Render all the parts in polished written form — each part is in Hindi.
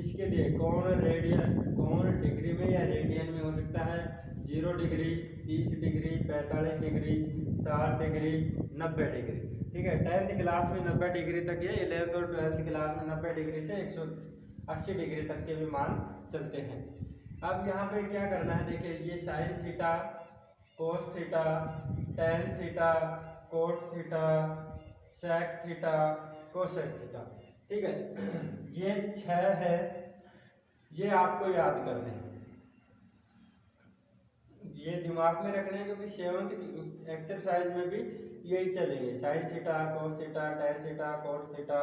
इसके लिए कोण डिग्री में या रेडियन में हो सकता है 0 degree, 30 degree, 45 degree, 60 degree, 90 degree. ठीक है, 10th क्लास में 90 डिग्री तक ये, 11th और 12th क्लास में 90 डिग्री से 180 डिग्री तक के भी मान चलते हैं। अब यहाँ पे क्या करना है, देखिए ये sine theta, cos theta, tan theta, cot theta, sec theta, cosec theta. ठीक है, ये 6 है, ये आपको याद करने हैं, ये दिमाग में रखने हैं, क्योंकि 7th एक्सरसाइज में भी यही चलेंगे। Sine theta, cos theta, tan theta, cot theta,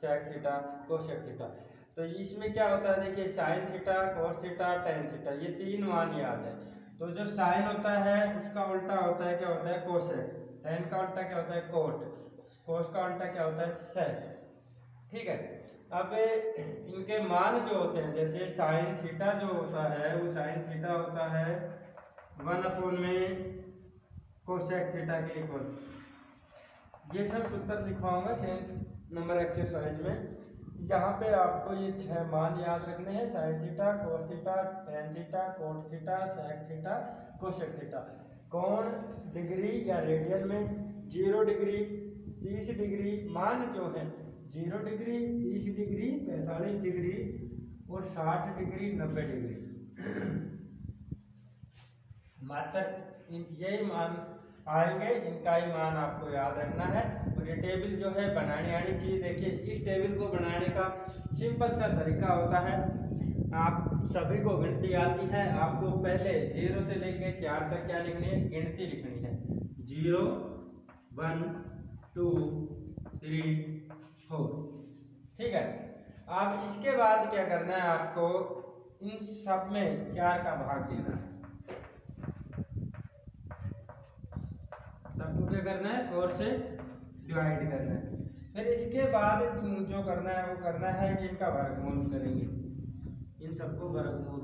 sec theta, cosec theta. तो इसमें क्या होता है, देखिए sine theta, cos theta, tan theta, ये 3 मान याद है। तो जो साइन होता है उसका उल्टा होता है, क्या होता है, कोसेक। टेन का उल्टा क्या होता है, कोट। कोस का उल्टा क्या होता है, सेक। ठीक है, अब इनके मान जो होते हैं, जैसे साइन थीटा जो होता है वो साइन थीटा होता है 1 में कोसेक थीटा के इक्वल। ये सब सूत्र लिखवाऊंगा 7 नंबर एक्सरसाइज में। यहाँ पे आपको ये 6 मान याद रखने हैं, sine theta, cos theta, tan theta, cot theta, sec theta, cosec theta. कोण डिग्री या रेडियन में 0 डिग्री, 30 डिग्री, मान जो है 0 डिग्री, 30 डिग्री, 45 डिग्री और 60 डिग्री, 90 डिग्री। मात्र यही मान आएंगे, इनका ही मान आपको याद रखना है। और ये टेबल जो है बनाने आनी चाहिए। देखिए इस टेबल को बनाने का सिंपल सा तरीका होता है, आप सभी को गिनती आती है, आपको पहले 0 से लेकर 4 तक क्या लिखनी है, गिनती लिखनी है। 0, 1, 2, 3, 4। ठीक है, अब इसके बाद क्या करना है, आपको इन सब में 4 का भाग देना है। सबको क्या करना है, 4 से डिवाइड करना है। फिर इसके बाद जो करना है वो करना है कि इनका वर्गमूल करेंगे, इन सबको वर्गमूल।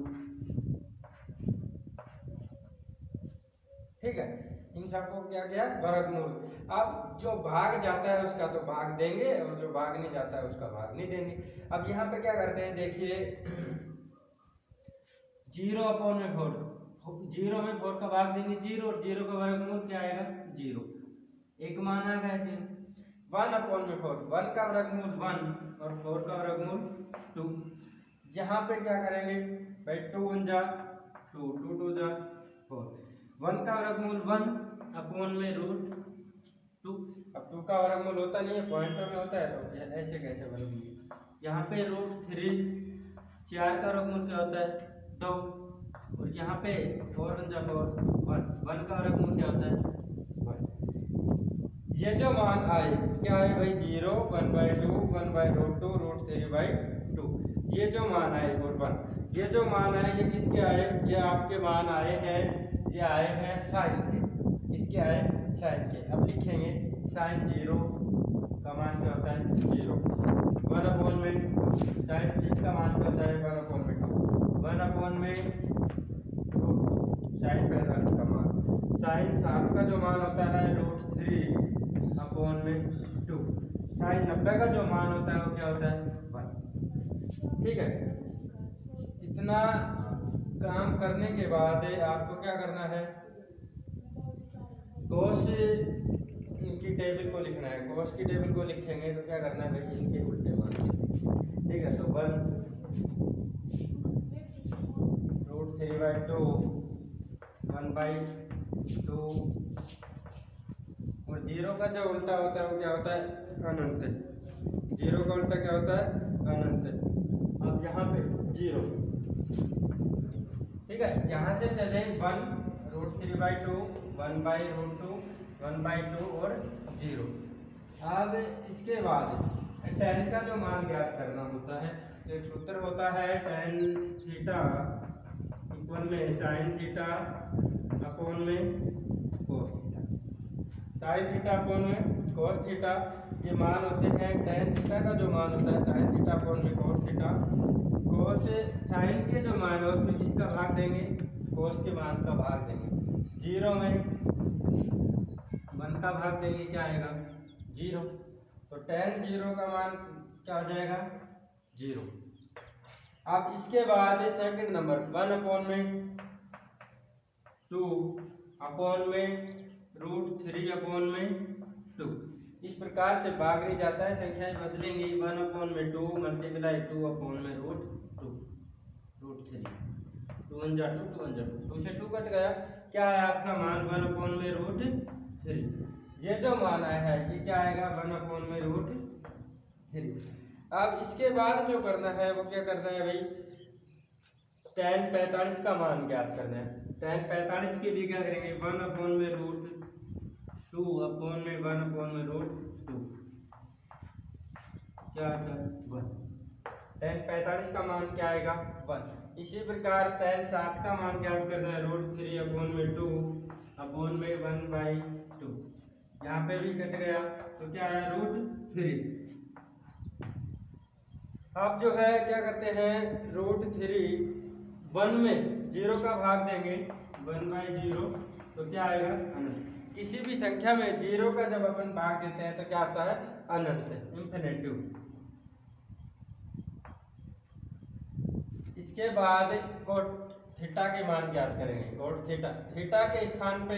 ठीक है, इन सबको क्या किया, वर्गमूल। अब जो भाग जाता है उसका तो भाग देंगे, और जो भाग नहीं जाता है उसका भाग नहीं देंगे। अब यहाँ पे क्या करते हैं, देखिए 0/4, 0 में 4 का भाग देंगे 0, और 0 का वर्गमूल क्या आएगा, 0। एक मान आ गया जी। 1/4, 1 का वर्गमूल 1 और 4 का वर्गमूल 2। यहाँ पे क्या करेंगे भाई, 2 1 जा 2, 2 2 जा 4। 1 का वर्गमूल 1 में √2। अब 2 का वर्गमूल होता नहीं है, पॉइंटर में होता है, तो ऐसे कैसे वर्गमूल। यहाँ पे √3, 4 का वर्गमूल क्या होता है, 2। और यहाँ पे 4 1 जा 4, 1 का वर्गमूल क्या होता है, 1। ये जो मान आए क्या है भाई, 0, 1/2, 1/√2, √3/2। ये जो मान आए और 1, ये जो मान आए ये किसके आए, ये आपके मान आए हैं, ये आए हैं साइन के। इसके आए साइन के। अब लिखेंगे साइन 0 का मान क्या होता है, 0। 1/2 साइन इसका मान क्या होता है, 1/2। 1/2 साइन 45 का मान। साइन 7 का जो मान होता है √3/2। साइन 90 का जो मान होता है वो क्या होता है, 1। ठीक है, इतना काम करने के बाद आपको क्या करना है, कोस की टेबल को लिखना है। कोस की टेबल को लिखेंगे तो क्या करना है भाई, इनके उल्टे मान। ठीक है, तो 1 √3/2, 1/2, और 0 का जो उल्टा होता है वो क्या होता है, अनंत। 0 का उल्टा क्या होता है, अनंत। अब यहाँ पे 0। ठीक है, यहाँ से चले 1 √3/2, 1/√2, 1/2 और 0। अब इसके बाद tan का जो मान ज्ञात करना होता है, तो एक सूत्र होता है tan थीटा इक्वल में साइन थीटा अपॉन में cos theta. Sine theta upon में कोस थीटा, ये मान होते हैं। tan थीटा का जो मान होता है साइन थीटा अपॉन में कोस थीटा। कोस साइन के जो मान है उसमें किसका भाग देंगे, कोस के मान का भाग देंगे। 0 में 1 का भाग देंगे, क्या आएगा, 0। तो tan 0 का मान क्या हो जाएगा, 0। अब इसके बाद सेकंड नंबर 1/2 अपॉन में √3/2। इस प्रकार से भाग नहीं जाता है, संख्याएं बदलेंगी। 1/2 मल्टीप्लाई 2/√2 √3 2 1 जा 2 2 से 2 कट गया। क्या है आपका मान 1/√3। ये जो मान आया है ये क्या आएगा 1/√3। अब इसके बाद जो करना है वो क्या करना है भाई, tan 45 का मान ज्ञात करना है। tan 45 के लिए क्या करेंगे 1/√2 अपॉन में 1/√2 क्या आता है 1। tan 45 का मान क्या आएगा 1। इसी प्रकार tan 60 का मान ज्ञात करना है √3/2 अपॉन में 1/2। यहाँ पे भी कट गया तो क्या है √3। अब जो है क्या करते हैं √3 1 में 0 का भाग देंगे 1/0 तो क्या आएगा अनंत। किसी भी संख्या में 0 का जब अपन भाग देते हैं तो क्या आता है अनंत, इंफिनिटिव। इसके बाद कोट थीटा के मान ज्ञात करेंगे। कोट थीटा के स्थान पे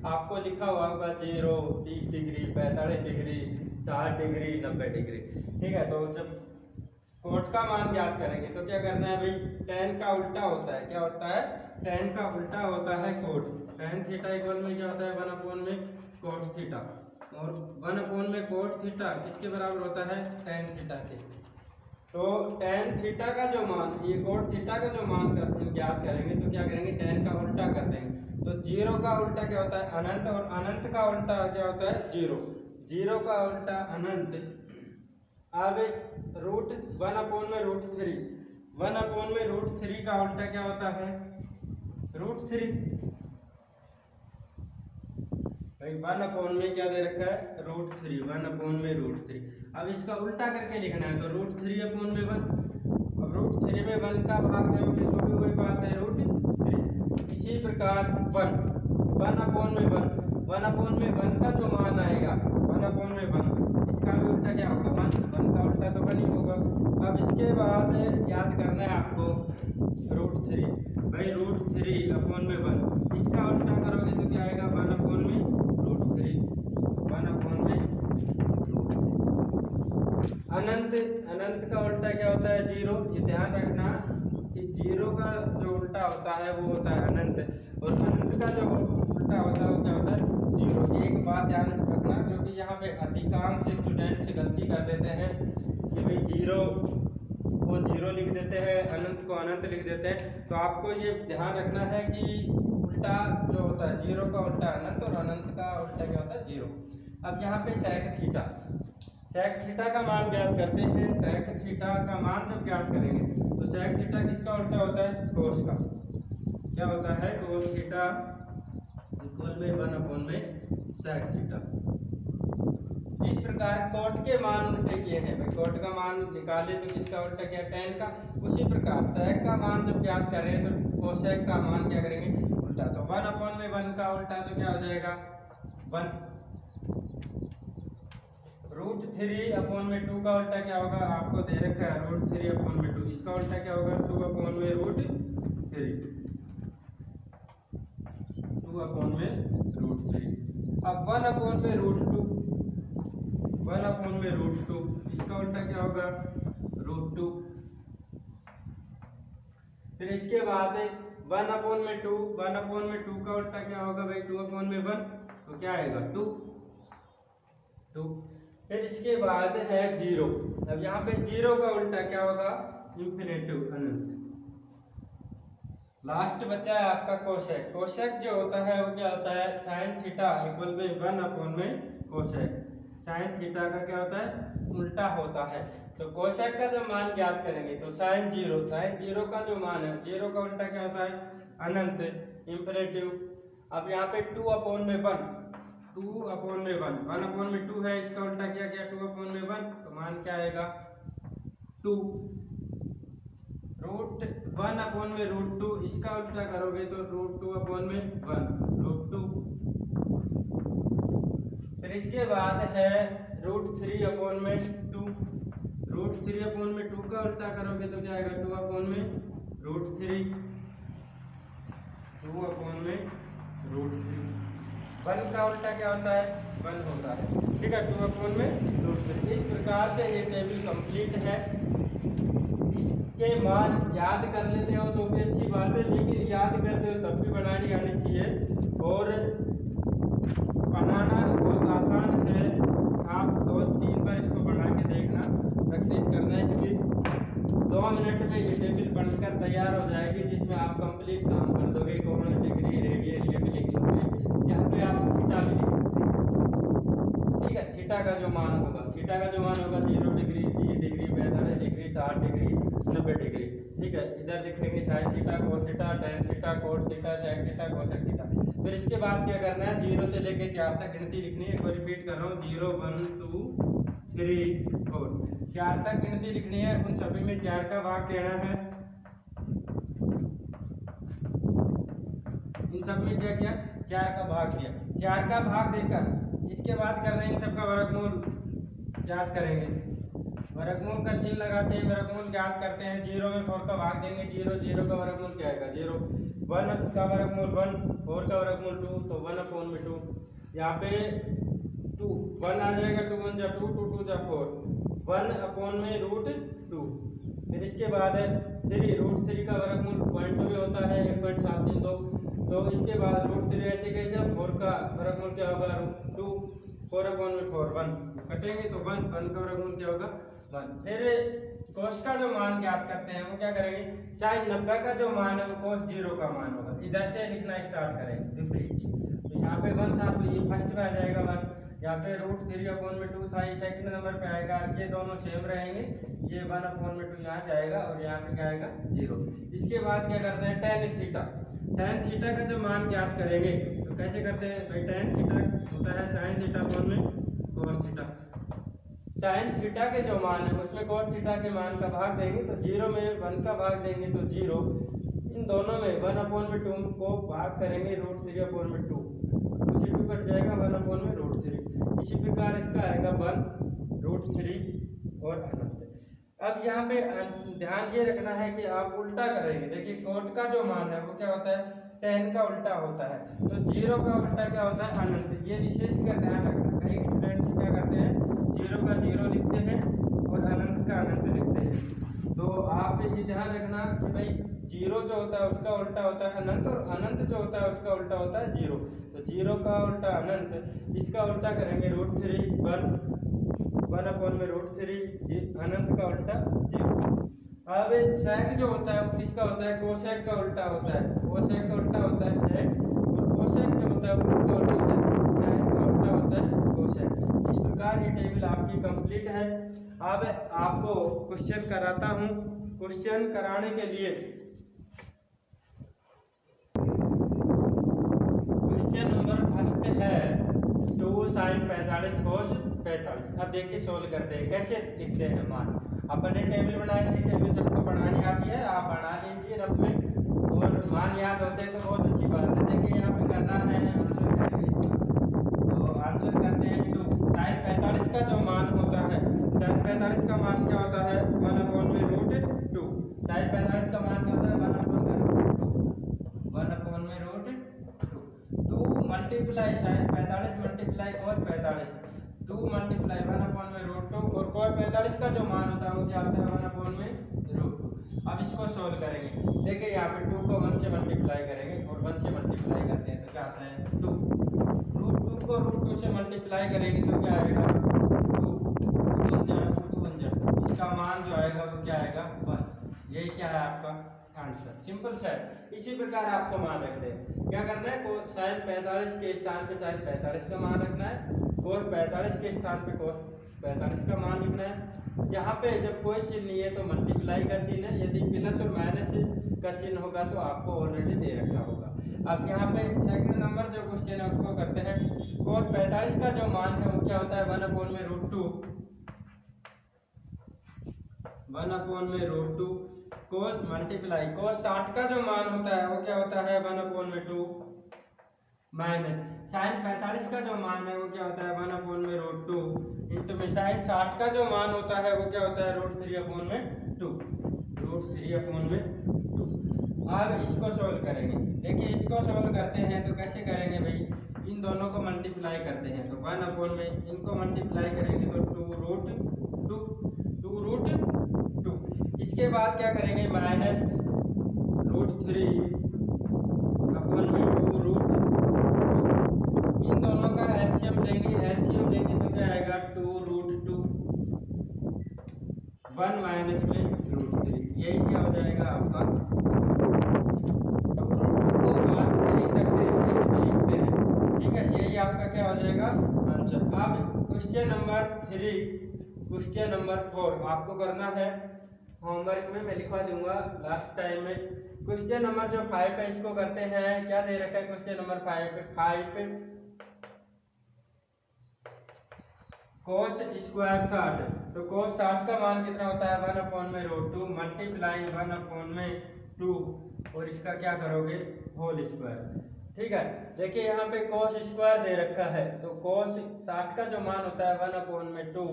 आपको लिखा हुआ होगा 0, 30 डिग्री, 45 डिग्री, 60 डिग्री, 90 डिग्री। ठीक है, तो जब कोट का मान ज्ञात करेंगे तो क्या करना है भाई, tan का उल्टा होता है। क्या होता है tan का उल्टा होता है कोट। tan थीटा इक्वल में क्या होता है 1 में कोट थीटा, और 1 में कोट थीटा किसके बराबर होता है tan थीटा के। तो tan थीटा का जो मान, ये कोट थीटा का जो मान ज्ञात करेंगे तो क्या करेंगे tan का उल्टा कर देंगे। तो 0 का उल्टा क्या होता है अनंत, और अनंत का उल्टा क्या होता है 0। 0 का उल्टा अनंत। अब √1 में √3, 1 में √3 का उल्टा क्या होता है √3 भाई। 1 में क्या दे रखा है √3, 1 में √3। अब इसका उल्टा करके लिखना है तो √3/1। अब √3 में 1 का भाग दोगे तो भी वही बात है √3। इसी प्रकार 1 में 1 का जो मान आएगा 1 में 1, इसका भी उल्टा क्या होगा 1 का उल्टा तो 1 ही होगा। अब इसके बाद याद करना है आपको √3 भाई, √3/1 इसका उल्टा करोगे तो क्या आएगा 1 में √3 अनंत का उल्टा क्या होता है 0। ये ध्यान रखना कि 0 का जो उल्टा होता है वो होता है अनंत, और अनंत का जो उल्टा होता है वो क्या होता है 0। एक बात ध्यान रखना, क्योंकि यहाँ पे अधिकांश स्टूडेंट्स गलती कर देते हैं कि भाई 0 को 0 लिख देते हैं, अनंत को अनंत लिख देते हैं। तो आपको ये ध्यान रखना है कि उल्टा जो होता है 0 का उल्टा अनंत, और अनंत का उल्टा क्या होता है 0। अब यहाँ पे sec थीटा का मान ज्ञात करते हैं। sec थीटा का मान जब ज्ञात करेंगे तो sec थीटा किसका उल्टा होता है cos का। क्या होता है cos थीटा इक्वल में 1 में sec थीटा। जिस प्रकार कोट के मान उल्टे किए हैं भाई, कोट का मान निकाले तो किसका उल्टा किया tan का, उसी प्रकार sec का मान जब ज्ञात कर रहे हैं तो cosec का मान क्या करेंगे उल्टा। तो 1 में 1 का उल्टा तो क्या हो जाएगा 1। √3/2 का उल्टा क्या होगा, आपको दे रखा है √3/2, इसका उल्टा क्या होगा 2 में √3 2 में √3। अब 1 में √2 इसका उल्टा क्या होगा √2। फिर इसके बाद 1 में 2 का उल्टा क्या होगा भाई 2 में 1 तो क्या आएगा 2। फिर इसके बाद है 0। अब यहाँ पे 0 का उल्टा क्या होगा इंफिनिटिव अनंत। लास्ट बचा है आपका कोसेक जो होता है वो क्या होता है sin थीटा इक्वल में 1 में कोसेक। sin थीटा का क्या होता है उल्टा होता है। तो कोसेक का जो मान ज्ञात करेंगे तो sin 0 का जो मान है 0 का उल्टा क्या होता है अनंत, इंफिनिटिव। अब यहाँ पे 2 में 1 1 में 2 है, इसका उल्टा क्या किया 2 में 1 तो मान क्या आएगा 2। √1 में √2 इसका उल्टा करोगे तो √2 में 1 √2। फिर इसके बाद है √3 में 2 √3/2 का उल्टा करोगे तो क्या आएगा 2/√3, 2/√3। 1 का उल्टा क्या होता है 1 होता है, ठीक है, 2/√3। इस प्रकार से ये टेबल कंप्लीट है। इसके मान याद कर लेते हो तो भी अच्छी बात है, लेकिन याद करते हो तब भी बनानी आनी चाहिए, और बनाना बहुत आसान है। आप 2-3 बार इसको बना के देखना, प्रैक्टिस करना है इसकी। 2 मिनट में ये टेबल बनकर तैयार हो जाएगी, जिसमें आप कंप्लीट काम कर दोगे। कॉमन डिग्री, रेडियन, ये भी लिख लोगे। यहाँ पे आप थीटा भी लिख सकते हैं, ठीक है। थीटा का जो मान होगा 0 degree, 30 degree, 45 degree, 60 degree, 90 degree, ठीक है। इधर लिखेंगे sine theta, cos theta, tan theta, cot theta, sec theta, cosec theta. फिर इसके बाद क्या करना है, 0 से लेके 4 तक गिनती लिखनी है। एक बार रिपीट कर रहा हूँ, 0 1 2 3 4, 4 तक गिनती लिखनी है। उन सभी में 4 का भाग देना है। इन सब में क्या किया, 4 का भाग दिया। 4 का भाग देकर इसके बाद करना है इन सब का वर्गमूल ज्ञात करेंगे। वर्गमूल का चिन्ह लगाते हैं, वर्गमूल ज्ञात करते हैं। 0 में 4 का भाग देंगे, 0 का वर्गमूल क्या आएगा 0। 1 का वर्गमूल 1, 4 का वर्गमूल 2, तो 1/2। यहाँ पे 2 1 आ जाएगा, 2 1 जा 2, 2 2 जा 4, 1/√2। फिर इसके बाद है 3, √3 का वर्गमूल पॉइंट में होता है 1.732। तो इसके बाद √3 ऐसे कैसे, 4 का वर्गमूल क्या होगा √2, 4/4 1 कटेंगे तो 1 का वर्गमूल क्या होगा 1। फिर कोस का जो मान ज्ञात करते हैं वो क्या करेंगे, sin 90 का जो मान है वो cos 0 का मान होगा। इधर से लिखना स्टार्ट करेंगे विपरीत। तो यहाँ पे 1 था तो ये फर्स्ट में आ जाएगा 1। यहाँ पे √3/2 था, ये सेकंड नंबर पे आएगा। ये दोनों सेम रहेंगे, ये 1/2 यहाँ जाएगा और यहाँ पे क्या आएगा 0। इसके बाद क्या करते हैं, tan थीटा का जो मान ज्ञात करेंगे तो कैसे करते हैं भाई, tan थीटा होता है sin θ/cos theta. sin theta के जो मान है उसमें cos थीटा के मान का भाग देंगे तो 0 में 1 का भाग देंगे तो 0। इन दोनों में 1/2 को भाग करेंगे √3/2, उसी 2 कट जाएगा 1/√3। इसी प्रकार इसका आएगा 1√3 और अनंत। अब यहाँ पे ध्यान ये रखना है कि आप उल्टा करेंगे। देखिए कोट का जो मान है वो क्या होता है, tan का उल्टा होता है, तो 0 का उल्टा क्या होता है अनंत। ये विशेष का ध्यान रखना। कई स्टूडेंट्स क्या करते हैं, 0 का 0 लिखते हैं और अनंत का अनंत लिखते हैं। तो आप ये ध्यान रखना कि भाई 0 जो होता है उसका उल्टा होता है अनंत, और अनंत जो होता है उसका उल्टा होता है 0। तो 0 का उल्टा अनंत, इसका उल्टा करेंगे √3 1/√3, अनंत का उल्टा 0। अब सेक जो होता है इसका होता है कोसेक का उल्टा होता है, कोसेक का उल्टा होता है सेक, और कोसेक जो होता है इसका उल्टा होता है साइन का उल्टा होता है कोसेक। इस प्रकार ये टेबल आपकी कंप्लीट है। अब आपको क्वेश्चन कराता हूँ। क्वेश्चन कराने के लिए क्वेश्चन नंबर फर्स्ट है 2 sin 45 cos 45। अब देखिए सोल्व करते हैं, कैसे लिखते हैं मान। अपने टेबल बनाए थे, टेबल सबको बनानी आती है, आप बना लीजिए रफ में, और मान याद होते हैं तो बहुत अच्छी बात है। देखिए यहाँ पे करना है आंसर करेंगे, तो आंसर करते हैं 2 sin 45 का जो मान होता है, sin 45 का मान क्या होता है 1/√2। sin 45 का मान क्या होता है 1/√2। 2 multiply sin 45 multiply cos 45, 2 multiply 1/√2, और cos 45 का जो मान होता है वो क्या होता है 1/√2। अब इसको सोल्व करेंगे। देखिए यहाँ पे 2 को 1 से मल्टीप्लाई करेंगे और 1 से मल्टीप्लाई करते हैं तो क्या आता है 2। √2 को √2 से मल्टीप्लाई करेंगे तो क्या आएगा 2 1 जा, इसका मान जो आएगा वो क्या आएगा 1। यही क्या है आपका आंसर, सिंपल सा है। इसी प्रकार आपको मान रखते हैं, क्या करना है sin 45 के स्थान पे sin 45 का मान रखना है, cos 45 के स्थान पे cos 45 का मान लिखना है। यहाँ पे जब कोई चिन्ह नहीं है तो मल्टीप्लाई का चिन्ह है, यदि प्लस और माइनस का चिन्ह होगा तो आपको ऑलरेडी दे रखा होगा। अब यहाँ पे सेकंड नंबर जो क्वेश्चन है उसको करते हैं। cos 45 का जो मान है वो क्या होता है 1/√2, 1/√2 cos cos 60 का जो मान होता है वो क्या होता है 1/2 माइनस साइन 45 का जो मान है वो क्या होता है 1/√2 इंटू में साइन 60 का जो मान होता है वो क्या होता है √3/2 √3/2। अब इसको सोल्व करेंगे। देखिए इसको सोल्व करते हैं तो कैसे करेंगे भाई, इन दोनों को मल्टीप्लाई करते हैं तो 1/, इनको मल्टीप्लाई करेंगे तो 2√2। इसके बाद क्या करेंगे माइनस √3/2√2। इन दोनों का एलसीएम लेंगे तो क्या आएगा 2√2 1 माइनस में √3, यही क्या हो जाएगा आपका 2√2 को आप लिख सकते हैं, लिखते हैं, ठीक है, यही आपका क्या हो जाएगा आंसर। अब क्वेश्चन नंबर 4 आपको करना है होमवर्क में, मैं लिखवा दूंगा लास्ट टाइम में। क्वेश्चन नंबर जो 5 है इसको करते हैं, क्या दे रखा है क्वेश्चन नंबर 5 cos स्क्वायर 60, तो cos 60 का मान कितना होता है 1/√2 मल्टीप्लाई 1/2 और इसका क्या करोगे होल स्क्वायर, ठीक है। देखिए यहाँ पे cos स्क्वायर दे रखा है तो cos 60 का जो मान होता है 1/2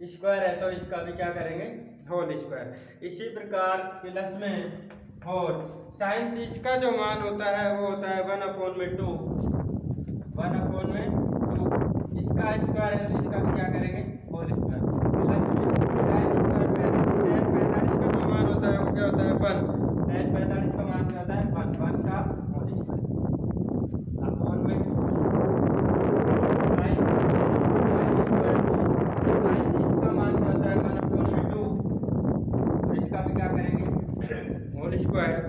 स्क्वायर है तो इसका भी क्या करेंगे होल स्क्वायर। इसी प्रकार प्लस में और साइन 30 का जो मान होता है वो होता है 1/2 इसका स्क्वायर है तो इसका भी क्या करेंगे होल स्क्वायर। प्लस में tan स्क्वायर 45 का जो मान होता है वो क्या होता है 1, tan 45 का मान क्या होता है 1 का होल स्क्वायर अपॉन में sin स्क्वायर sin 30 का मान क्या होता है 1/2 और इसका भी क्या करेंगे होल स्क्वायर।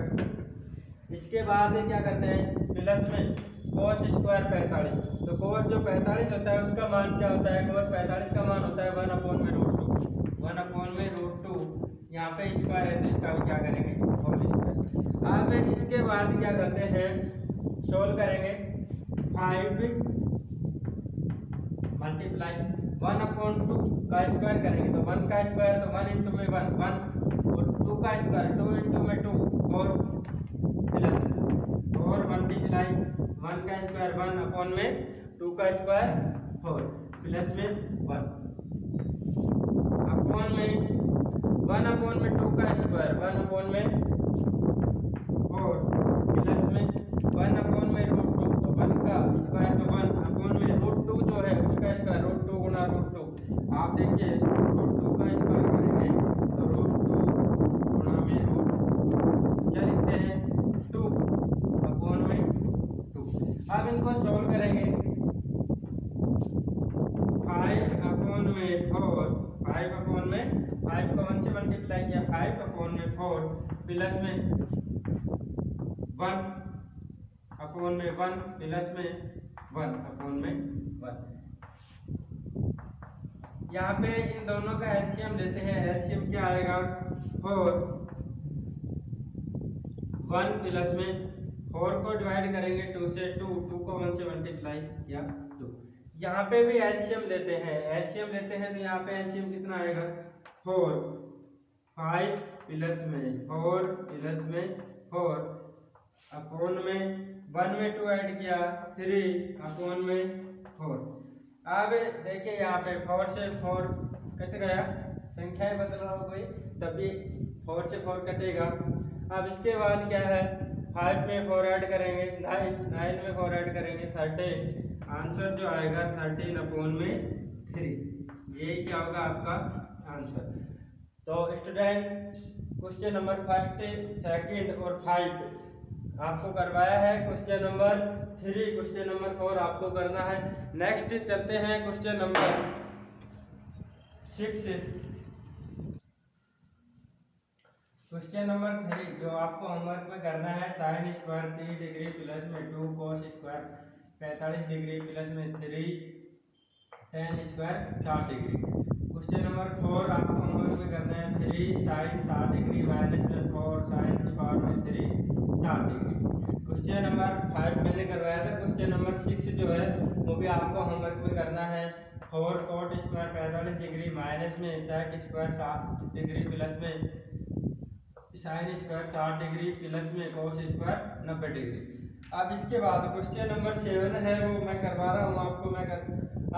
इसके बाद क्या करते हैं प्लस में cos स्क्वायर 45, तो cos जो 45 होता है उसका मान क्या होता है cos 45 का मान होता है 1/√2 यहाँ पे स्क्वायर है तो इसका भी क्या करेंगे होल स्क्वायर। अब इसके बाद क्या करते हैं सोल्व करेंगे 5 मल्टीप्लाई 1/2 का स्क्वायर करेंगे तो 1 का स्क्वायर तो 1 इंटू में 1 और 2 का स्क्वायर 2 इंटू में 2 और प्लस और मल्टीप्लाई 1 का स्क्वायर 1/2 का स्क्वायर 4 प्लस में 1 अपॉन में 1/2 का स्क्वायर 1/4 प्लस में 1/√2 तो 1 का स्क्वायर तो 1/√2 जो है उसका स्क्वायर √2 गुना √2। आप देखिए √2 का स्क्वायर करेंगे तो √2 गुना में √2 क्या लिखते हैं 2/2। अब इनको सोल्व करेंगे 5 को 1 से मल्टीप्लाई किया 5/4 प्लस में 1/1 प्लस में 1/1। यहाँ पे इन दोनों का एलसीएम लेते हैं, एलसीएम क्या आएगा 4 1 प्लस में 4 को डिवाइड करेंगे 2 से 2 को 1 से मल्टीप्लाई किया 2। यहाँ पे भी एलसीएम लेते हैं तो यहाँ पे एलसीएम कितना आएगा 4 5 प्लस में 4 अपॉन में 1 में 2 ऐड किया 3/4। अब देखिए यहाँ पे 4 से 4 कट गया, संख्याएं बदल रहा हो कोई तभी 4 से 4 कटेगा। अब इसके बाद क्या है 5 में 4 ऐड करेंगे 9 में 4 ऐड करेंगे 13, आंसर जो आएगा 13/3, ये क्या होगा आपका आंसर। तो स्टूडेंट क्वेश्चन नंबर 1, 2 और 5 आपको करवाया है, क्वेश्चन नंबर 3, क्वेश्चन नंबर 4 आपको करना है। नेक्स्ट चलते हैं क्वेश्चन नंबर 6। क्वेश्चन नंबर 3 जो आपको होमवर्क में करना है साइन स्क्वायर 3 डिग्री प्लस में 2 cos स्क्वायर 45 डिग्री प्लस में 3 tan square 60 degree. Question number 4 आपको होमवर्क में करना है 3 sin 60 डिग्री माइनस में 4 sin की पावर में 3 60 डिग्री। क्वेश्चन नंबर 5 मैंने करवाया था। क्वेश्चन नंबर 6 जो है वो भी आपको होमवर्क में करना है 4 cot स्क्वायर 45 डिग्री माइनस में sec स्क्वायर 60 डिग्री प्लस में sin स्क्वायर 60 डिग्री प्लस में cos स्क्वायर 90 डिग्री। अब इसके बाद क्वेश्चन नंबर 7 है वो मैं करवा रहा हूँ आपको।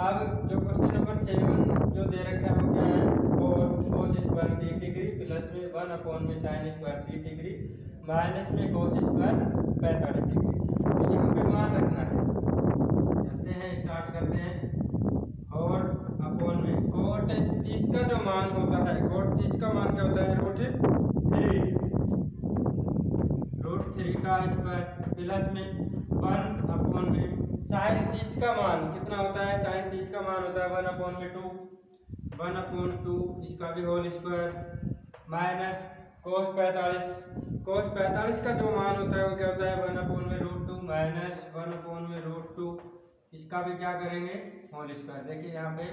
अब जो क्वेश्चन नंबर 7 जो दे रखा है वो क्या है, cos स्क्वायर 30 डिग्री प्लस में 1 में साइन स्क्वायर 30 डिग्री माइनस में cos स्क्वायर 45 डिग्री। तो यहाँ पे मान रखना है। चलते हैं, स्टार्ट करते हैं। और अपॉन में कोट 30 का जो मान होता है, कोट 30 का मान क्या होता है, √3 का स्क्वायर प्लस में 1 में साइन 30 का मान कितना होता है, साइन 30 का मान होता है 1/2 इसका भी होल स्क्वायर माइनस cos 45 का जो मान होता है वो क्या होता है 1/√2 माइनस 1/√2 इसका भी क्या करेंगे, होल स्क्वायर। देखिए यहाँ पे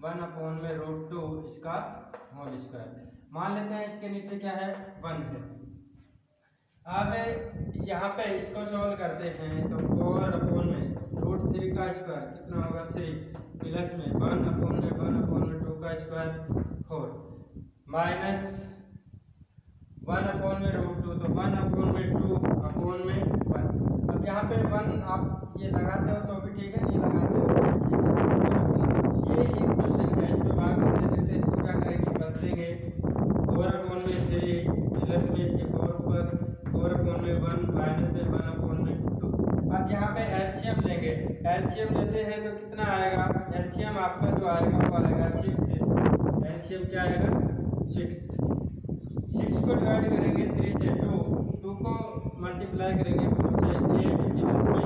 1/√2 इसका होल स्क्वायर। मान लेते हैं इसके नीचे क्या है, 1 है। अब यहाँ पे इसको सॉल्व करते हैं तो 4 में √3 का स्क्वायर कितना होगा 3 प्लस में 1/2 का स्क्वायर 4 माइनस 1/√2 तो 1/2/1। अब यहाँ पे 1 आप ये लगाते हो तो भी ठीक है, नहीं लगाते हो तो भी ठीक है। ये एक क्वेश्चन है, इसमें भाग नहीं दे सकते, इसको क्या करेंगे, बदलेंगे 4/3 प्लस में ये 4/1 माइनस में 1/2। अब यहाँ पे एलसीएम लेंगे, एलसीएम लेते हैं तो कितना आएगा, एलसीएम आपका जो आएगा वो आएगा 6। एलसीएम क्या आएगा 6 को डिवाइड करेंगे 3 से 2 को मल्टीप्लाई करेंगे 4 से 8 प्लस में 6 को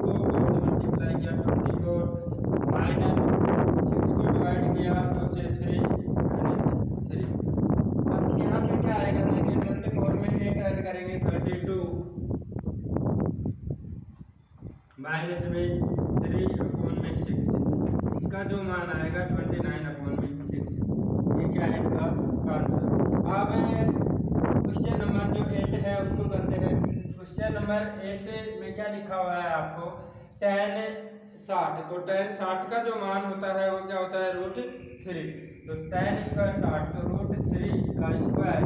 4 से मल्टीप्लाई किया 24 माइनस 6 को डिवाइड किया 2 से 3 माइनस 3। अब यहाँ पे क्या आएगा, देखिए 24 में 8 ऐड करेंगे 32 माइनस में 3/6 इसका जो मान आएगा 29/6। ये क्या है इसका आंसर। अब क्वेश्चन नंबर जो 8 है उसको करते हैं। क्वेश्चन नंबर 8 में क्या लिखा हुआ है आपको, tan 60। तो tan 60 का जो मान होता है वो क्या होता है √3। तो tan स्क्वायर 60 तो √3 का स्क्वायर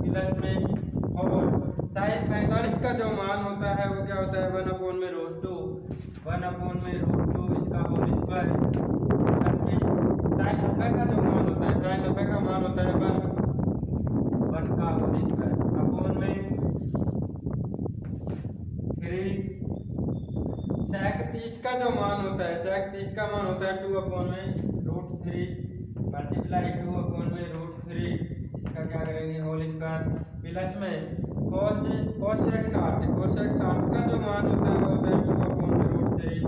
प्लस में 4 साइन 45 का जो मान होता है वो क्या होता है 1/√2 इसका होल स्क्वायर प्लस में साइन 90 का जो मान होता है, साइन 90 का मान होता है 1 का होल स्क्वायर अपॉन में 3 sec 30 का जो मान होता है, sec 30 का मान होता है 2/√3 मल्टीप्लाई 2/√3 इसका क्या करेंगे होल स्क्वायर प्लस में cos sec 60 का जो मान होता है वो होता है 2/√3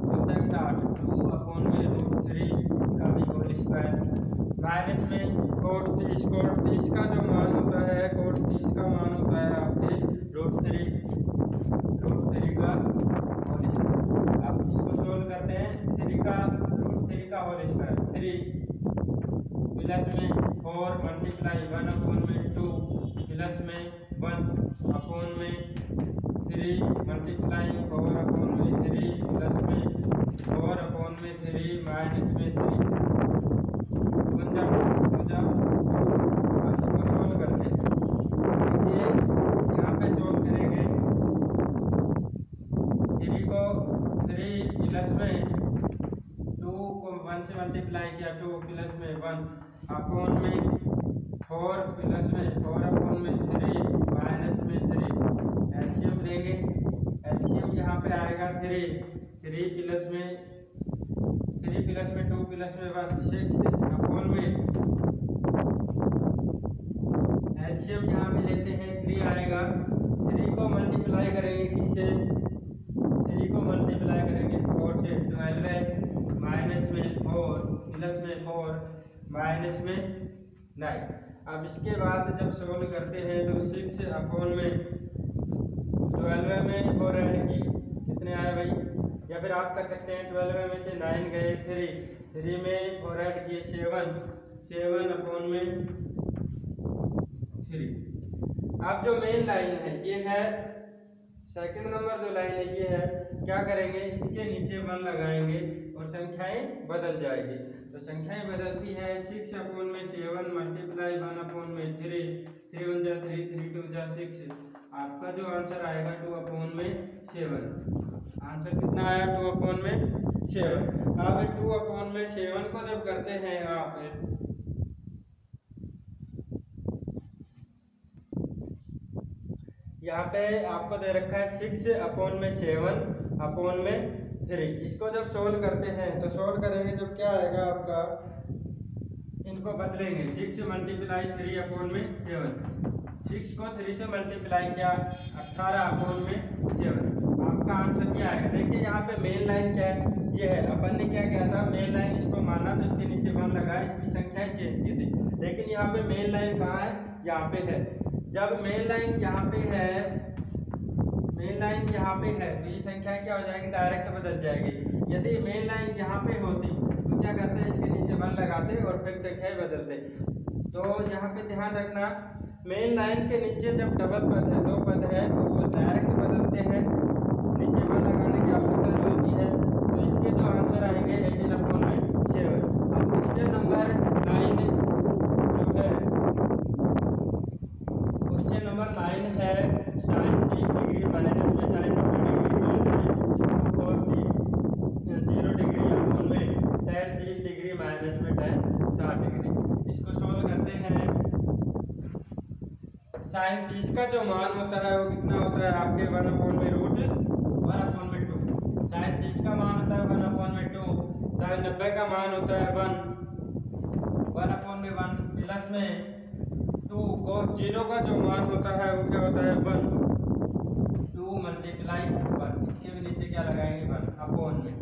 cos sec 60 2/√3 इसका भी होल स्क्वायर माइनस में cot 30 का जो मान होता है, cot 30 का मान होता है आपके √3 का होल स्क्वायर। आप इसको सोल्व करते हैं, 3 का √3 का होल स्क्वायर 3 प्लस में 4 मल्टीप्लाई 1/2 प्लस में 1/3 मल्टीप्लाई 4/3 प्लस में 4/3 माइनस में 3 अब इसको सोल्व करते हैं। देखिए यहाँ पे सोल्व करेंगे 3 को 3 प्लस में 2 को 1 से मल्टीप्लाई किया 2 प्लस में 1 अपॉन में 4 प्लस में 4/3 माइनस में 3। एलसीएम लेंगे, एलसीएम यहाँ पे आएगा 3 प्लस में 2 प्लस में 1 6 अपॉन में एलसीएम यहाँ पे लेते हैं 3 आएगा। 3 को मल्टीप्लाई करेंगे किससे, 3 को मल्टीप्लाई करेंगे 4 से 12 माइनस में 4 प्लस में 4 माइनस में 9। अब इसके बाद जब सोल्व करते हैं तो 6 अपॉन में 12 में 4 ऐड की कितने आए भाई, या फिर आप कर सकते हैं 12 में से 9 गए 3 में 4 ऐड किए 7 अपॉन में 3। अब जो मेन लाइन है ये है, सेकंड नंबर जो लाइन है ये है, क्या करेंगे इसके नीचे 1 लगाएंगे और संख्याएं बदल जाएगी। तो संख्याएं बदलती है 6 अपॉन में 7 मल्टीप्लाई 1/3 3 1 जा 3 3 2 जा 6 आपका जो आंसर आएगा 2/7। आंसर कितना आया 2/7। अब 2/7 को जब करते हैं आप, यहाँ पे आपको दे रखा है 6/7/3। इसको जब सोल्व करते हैं तो सोल्व करेंगे जब क्या आएगा आपका, इनको बदलेंगे 6 × 3/7, 6 को 3 से मल्टीप्लाई किया 18/7। आपका आंसर क्या आएगा। देखिए यहाँ पे मेन लाइन क्या है, ये है। अपन ने क्या किया था, मेन लाइन इसको माना तो इसके नीचे 1 लगाया, इसकी संख्याएं चेंज की थी। लेकिन यहाँ पे मेन लाइन कहाँ है, यहाँ पे है। जब मेन लाइन यहाँ पे है, मेन लाइन यहाँ पे है तो ये संख्या क्या हो जाएगी, डायरेक्ट बदल जाएगी। यदि मेन लाइन यहाँ पे होती तो क्या करते हैं, इसके नीचे 1 लगाते और फिर संख्याएं बदलते। तो यहाँ पे ध्यान रखना, मेन लाइन के नीचे जब डबल पद है, 2 पद है, तो वो डायरेक्ट बदलते हैं, नीचे 1 लगाने की आवश्यकता नहीं होती है। तो इसके जो आंसर आएंगे 18/7। अब क्वेश्चन नंबर 9 जो है, क्वेश्चन नंबर 9 है sin 30 डिग्री माइनस में sin 90 डिग्री और 0 डिग्री में tan 30 डिग्री माइनस में tan 60 डिग्री। इसको सोल्व करते हैं। sin 30 का जो मान होता है वो कितना होता है आपके 1/√1/2। sin 30 का मान होता है 1/2। sin 90 का मान होता है 1/1 प्लस में 2 cos 0 का जो मान होता है वो क्या होता है 1, 2 × 1। इसके भी नीचे क्या लगाएंगे 1/में।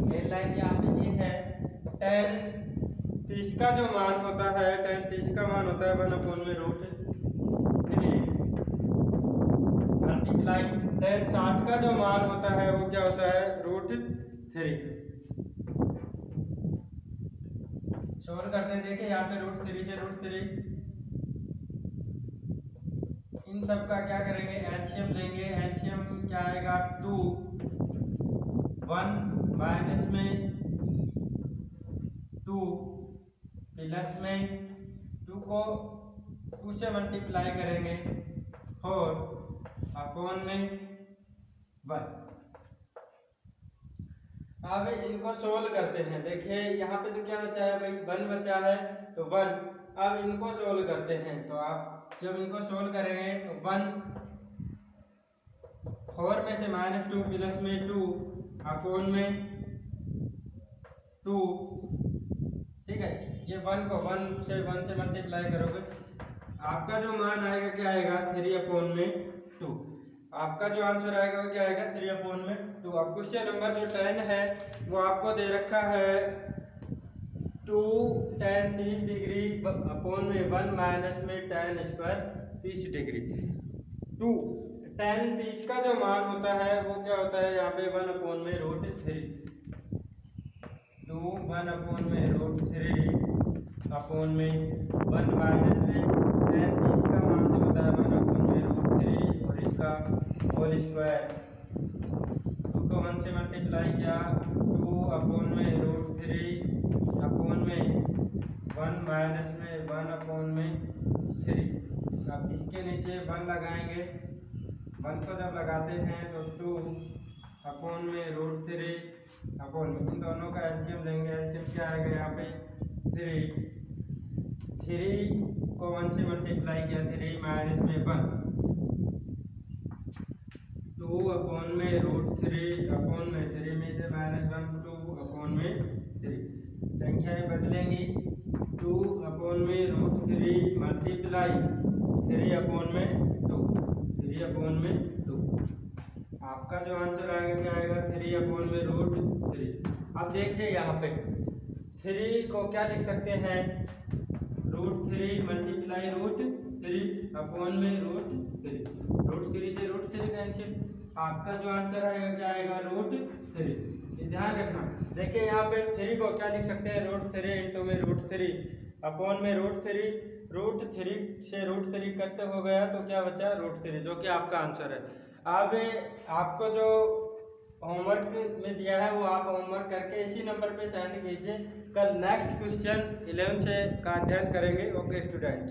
मेन लाइन यहाँ पे ये है। tan 30 का जो मान होता है, tan 30 का मान होता है 1/√3 मल्टीप्लाई tan 60 का जो मान होता है वो क्या होता है √3। सोल्व करते हैं। देखिए यहाँ पे √3 से √3, इन सब का क्या करेंगे, एलसीएम लेंगे। एलसीएम क्या आएगा 2, 1 माइनस में 2 प्लस में 2 को 2 से मल्टीप्लाई करेंगे 4/1। अब इनको सोल्व करते हैं। देखिए यहाँ पे तो क्या बचा है भाई, 1 बचा है तो 1। अब इनको सोल्व करते हैं तो आप जब इनको सोल्व करेंगे तो 1, 4 में से -2 प्लस में 2/2। ठीक है, ये 1 को 1 से मल्टीप्लाई करोगे, आपका जो मान आएगा क्या आएगा 3/2। आपका जो आंसर आएगा वो क्या आएगा 3/2। अब क्वेश्चन नंबर जो 10 है वो आपको दे रखा है 2 tan 30 डिग्री में 1 माइनस में tan स्क्वायर 30 डिग्री। 2 tan 30 का जो मान होता है वो क्या होता है यहाँ पे 1/√3। 2 1/√3/1 माइनस में tan 30 का मान जो होता है 1/√3 और इसका होल स्क्वायर। 2 को 1 से मल्टीप्लाई किया 2/√3/1 माइनस में 1/3। अब इसके नीचे 1 लगाएंगे। 1 को जब लगाते हैं तो 2/√3/, इन दोनों का एलसीएम लेंगे। एलसीएम क्या आएगा यहाँ पे 3 को 1 से मल्टीप्लाई किया 3 माइनस में 1, 2/√3/3 में से -1 2/3। संख्याएं बदलेंगी। 2/√3 मल्टीप्लाई 3/2। आपका जो आंसर आएगा क्या आएगा 3/√3। अब देखिए यहाँ पे 3 को क्या लिख सकते हैं, √3 मल्टीप्लाई √3/√3। √3 से √3 कैंसिल। आपका जो आंसर आएगा क्या आएगा √3। ध्यान रखना। देखिए यहाँ पे 3 को क्या लिख सकते हैं, √3 इंटू में √3/√3। √3 से √3 कट हो गया तो क्या बचा √3, जो कि आपका आंसर है। अब आपको जो होमवर्क में दिया है वो आप होमवर्क करके इसी नंबर पे सेंड कीजिए। कल नेक्स्ट क्वेश्चन 11 से का अध्ययन करेंगे। Okay students.